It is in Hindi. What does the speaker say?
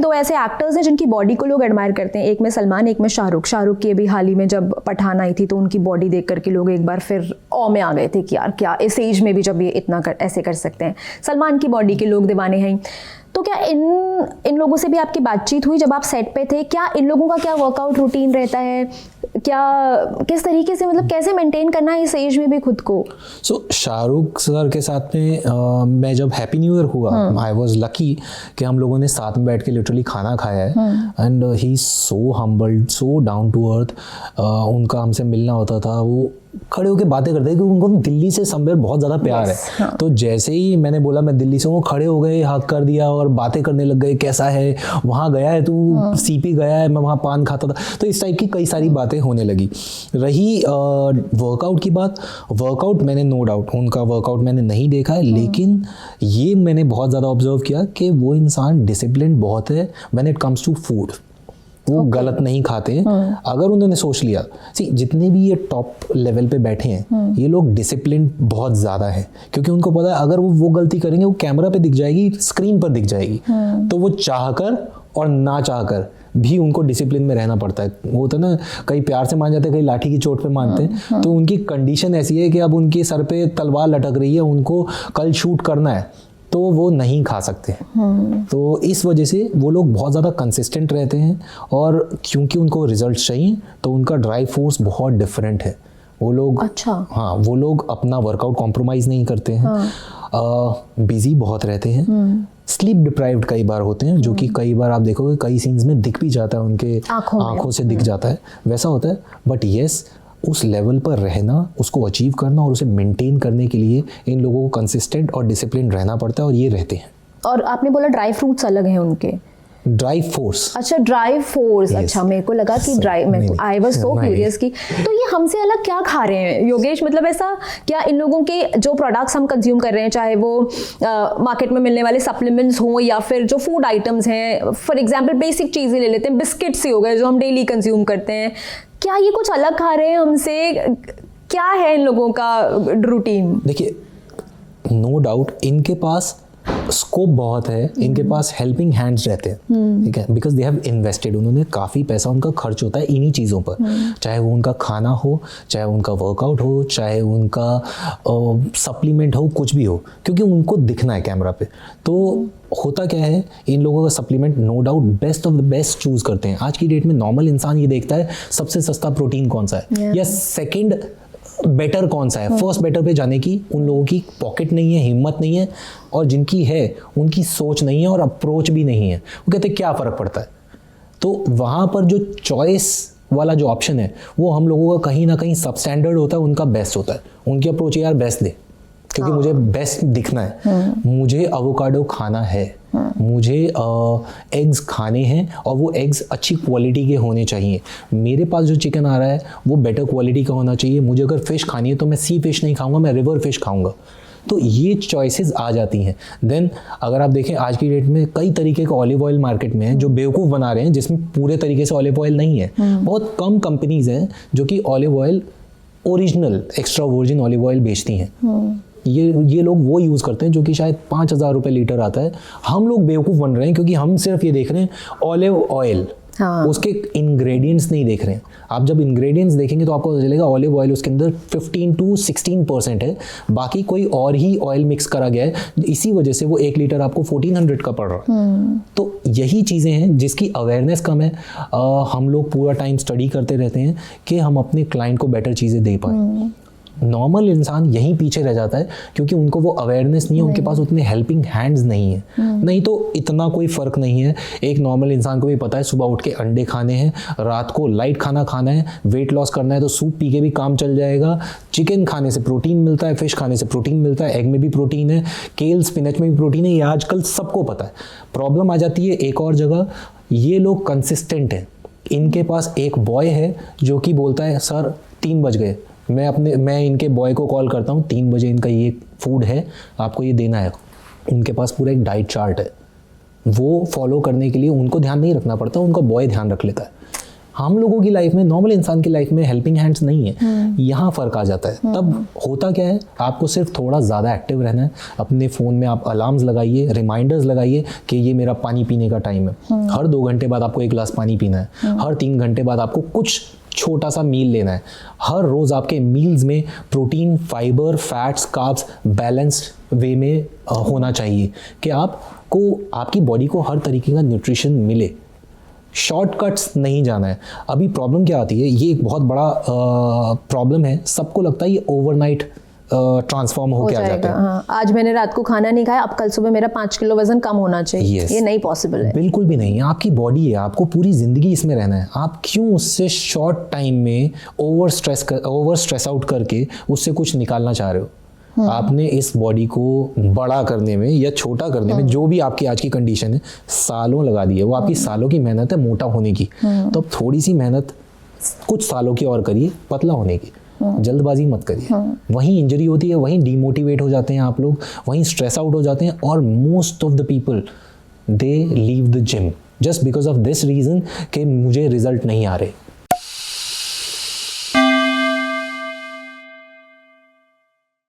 दो ऐसे एक्टर्स हैं जिनकी बॉडी को लोग एडमायर करते हैं, एक में सलमान, एक में शाहरुख की अभी हाल ही में जब पठान आई थी तो उनकी बॉडी देख करके लोग एक बार फिर ऑ में आ गए थे कि यार क्या इस एज में भी जब ये इतना ऐसे कर सकते हैं। सलमान की बॉडी के लोग दीवाने हैं। तो क्या इन लोगों से भी आपकी बातचीत हुई जब आप सेट पे थे? क्या इन लोगों का क्या वर्कआउट रूटीन रहता है, क्या किस तरीके से, मतलब कैसे मेंटेन करना है इस एज में भी खुद को? शाहरुख सर के साथ में मैं जब हैप्पी न्यू ईयर हुआ, आई वाज लकी कि हम लोगों ने साथ में बैठ के लिटरली खाना खाया है। And he is so humbled, so down to earth. उनका हमसे मिलना होता था, वो खड़े होकर बातें करते हैं क्योंकि उनको दिल्ली से समवेयर बहुत ज़्यादा प्यार है। तो जैसे ही मैंने बोला मैं दिल्ली से हूँ, खड़े हो गए, हक कर दिया और बातें करने लग गए, कैसा है, वहाँ गया है तू, सीपी गया है, मैं वहाँ पान खाता था। तो इस टाइप की कई सारी बातें होने लगी। रही वर्कआउट की बात, वर्कआउट मैंने नो डाउट उनका वर्कआउट मैंने नहीं देखा है, लेकिन ये मैंने बहुत ज़्यादा ऑब्जर्व किया कि वो इंसान डिसिप्लिन बहुत है when it comes to food. वो गलत नहीं खाते हैं। अगर उन्होंने सोच लिया, जितने भी ये टॉप लेवल पे बैठे हैं ये लोग डिसिप्लिन बहुत ज़्यादा है, क्योंकि उनको पता है अगर वो गलती करेंगे वो कैमरा पे दिख जाएगी, स्क्रीन पर दिख जाएगी। तो वो चाहकर और ना चाहकर भी उनको डिसिप्लिन में रहना पड़ता है। वो होता है ना, कई प्यार से मान जाते हैं, कई लाठी की चोट पे मानते हैं। तो उनकी कंडीशन ऐसी है कि अब उनके सर पे तलवार लटक रही है, उनको कल शूट करना है, तो वो नहीं खा सकते। तो इस वजह से वो लोग बहुत ज़्यादा कंसिस्टेंट रहते हैं, और क्योंकि उनको रिजल्ट चाहिए तो उनका ड्राइव फोर्स बहुत डिफरेंट है। वो लोग हाँ, वो लोग अपना वर्कआउट कॉम्प्रोमाइज़ नहीं करते हैं। बिजी बहुत रहते हैं, स्लीप डिप्राइव्ड कई बार होते हैं, जो कि कई बार आप देखोगे कई सीन्स में दिख भी जाता है, उनके आँखों से दिख जाता है, वैसा होता है। बट येस, उस लेवल पर रहना, उसको अचीव करना और उसे मेंटेन करने के लिए इन लोगों को कंसिस्टेंट और डिसिप्लिन रहना पड़ता है, और ये रहते हैं। और आपने बोला ड्राई फ्रूट्स अलग हैं उनके? Dry force. अच्छा, ड्राई फोर्स। yes. अच्छा, मेरे को लगा कि आई वाज सो क्यूरियस कि तो ये हमसे अलग क्या खा रहे हैं योगेश? मतलब ऐसा क्या इन लोगों के जो प्रोडक्ट्स हम कंज्यूम कर रहे हैं, चाहे वो मार्केट में मिलने वाले सप्लीमेंट्स हों या फिर जो फूड आइटम्स हैं, फॉर एग्जांपल बेसिक चीज़ें ले लेते हैं, बिस्किट्स ही हो गए जो हम डेली कंज्यूम करते हैं, क्या ये कुछ अलग खा रहे हैं हमसे? क्या है इन लोगों का रूटीन? देखिए, नो डाउट इनके पास स्कोप बहुत है, इनके पास हेल्पिंग हैंड्स रहते हैं, ठीक है, बिकॉज दे हैव इन्वेस्टेड। उन्होंने काफ़ी पैसा उनका खर्च होता है इन्हीं चीज़ों पर, चाहे वो उनका खाना हो, चाहे उनका वर्कआउट हो, चाहे उनका सप्लीमेंट हो, कुछ भी हो, क्योंकि उनको दिखना है कैमरा पे। तो होता क्या है, इन लोगों का supplement no doubt best of the best choose करते हैं। आज की डेट में नॉर्मल इंसान ये देखता है सबसे सस्ता प्रोटीन कौन सा है, या सेकेंड बेटर कौन सा है। फर्स्ट बेटर पे जाने की उन लोगों की पॉकेट नहीं है, हिम्मत नहीं है, और जिनकी है उनकी सोच नहीं है और अप्रोच भी नहीं है। वो कहते हैं क्या फ़र्क पड़ता है। तो वहाँ पर जो चॉइस वाला जो ऑप्शन है वो हम लोगों का कहीं ना कहीं सब स्टैंडर्ड होता है, उनका बेस्ट होता है। उनकी अप्रोच यार बेस्ट दे, क्योंकि मुझे बेस्ट दिखना है, मुझे एवोकाडो खाना है, मुझे एग्स खाने हैं, और वो एग्स अच्छी क्वालिटी के होने चाहिए। मेरे पास जो चिकन आ रहा है वो बेटर क्वालिटी का होना चाहिए। मुझे अगर फ़िश खानी है तो मैं सी फिश नहीं खाऊंगा, मैं रिवर फिश खाऊंगा। तो ये चॉइसेस आ जाती हैं। देन अगर आप देखें आज की डेट में कई तरीके का ऑलिव ऑयल मार्केट में है जो बेवकूफ़ बना रहे हैं, जिसमें पूरे तरीके से ऑलिव ऑयल नहीं है। बहुत कम कंपनीज हैं जो कि olive oil original extra virgin olive oil बेचती हैं। ये लोग वो यूज़ करते हैं जो कि शायद 5,000 रुपये लीटर आता है। हम लोग बेवकूफ़ बन रहे हैं क्योंकि हम सिर्फ ये देख रहे हैं ऑलिव ऑयल, उसके इंग्रेडिएंट्स नहीं देख रहे हैं। आप जब इंग्रेडिएंट्स देखेंगे तो आपको पता चलेगा ऑलिव ऑयल उसके अंदर 15 to 16% है, बाकी कोई और ही ऑयल मिक्स करा गया है। इसी वजह से वो 1 लीटर आपको 1400 का पड़ रहा है। तो यही चीज़ें हैं जिसकी अवेयरनेस कम है। हम लोग पूरा टाइम स्टडी करते रहते हैं कि हम अपने क्लाइंट को बेटर चीज़ें दे पाएँ। नॉर्मल इंसान यहीं पीछे रह जाता है क्योंकि उनको वो अवेयरनेस नहीं है, उनके पास उतने हेल्पिंग हैंड्स नहीं है। नहीं तो इतना कोई फ़र्क नहीं है। एक नॉर्मल इंसान को भी पता है सुबह उठ के अंडे खाने हैं, रात को लाइट खाना खाना है, वेट लॉस करना है तो सूप पी के भी काम चल जाएगा। चिकन खाने से प्रोटीन मिलता है, फिश खाने से प्रोटीन मिलता है, एग में भी प्रोटीन है, केल स्पिनच में भी प्रोटीन है। ये आजकल सबको पता है। प्रॉब्लम आ जाती है एक और जगह, ये लोग कंसिस्टेंट हैं। इनके पास एक बॉय है जो कि बोलता है सर 3 बज गए, मैं इनके बॉय को कॉल करता हूँ, 3 बजे इनका ये फूड है, आपको ये देना है। उनके पास पूरा एक डाइट चार्ट है, वो फॉलो करने के लिए उनको ध्यान नहीं रखना पड़ता, उनका बॉय ध्यान रख लेता है। हम लोगों की लाइफ में, नॉर्मल इंसान की लाइफ में हेल्पिंग हैंड्स नहीं है। यहाँ फ़र्क आ जाता है। तब होता क्या है, आपको सिर्फ थोड़ा ज़्यादा एक्टिव रहना है। अपने फ़ोन में आप अलार्म्स लगाइए, रिमाइंडर्स लगाइए कि ये मेरा पानी पीने का टाइम है। हर 2 घंटे बाद आपको 1 गिलास पानी पीना है। हर 3 घंटे बाद आपको कुछ छोटा सा मील लेना है। हर रोज़ आपके मील्स में protein, fibre, fats, carbs balanced way में होना चाहिए कि आपको, आपकी बॉडी को हर तरीके का न्यूट्रिशन मिले। शॉर्टकट्स नहीं जाना है। अभी प्रॉब्लम क्या आती है, ये एक बहुत बड़ा प्रॉब्लम है। सबको लगता है ये ओवरनाइट ट्रांसफॉर्म हो क्या जाता है। हाँ, आज मैंने रात को खाना नहीं खाया, अब कल सुबह मेरा 5 किलो वजन कम होना चाहिए। Yes. ये नहीं पॉसिबल है। बिल्कुल भी नहीं। आपकी बॉडी है, आपको पूरी जिंदगी इसमें रहना है। आप क्यों उससे शॉर्ट टाइम में ओवर स्ट्रेस आउट करके उससे कुछ निकालना चाह रहे हो? आपने इस बॉडी को बड़ा करने में या छोटा करने में, जो भी आपकी आज की कंडीशन है, सालों लगा दी है। वो आपकी सालों की मेहनत है मोटा होने की। तो अब थोड़ी सी मेहनत कुछ सालों की और करिए पतला होने की। जल्दबाजी मत करिए। वहीं इंजरी होती है, वहीं डीमोटिवेट हो जाते हैं आप लोग, वहीं स्ट्रेस आउट हो जाते हैं। और most of the people they leave the gym just because of this reason कि मुझे रिजल्ट नहीं आ रहे।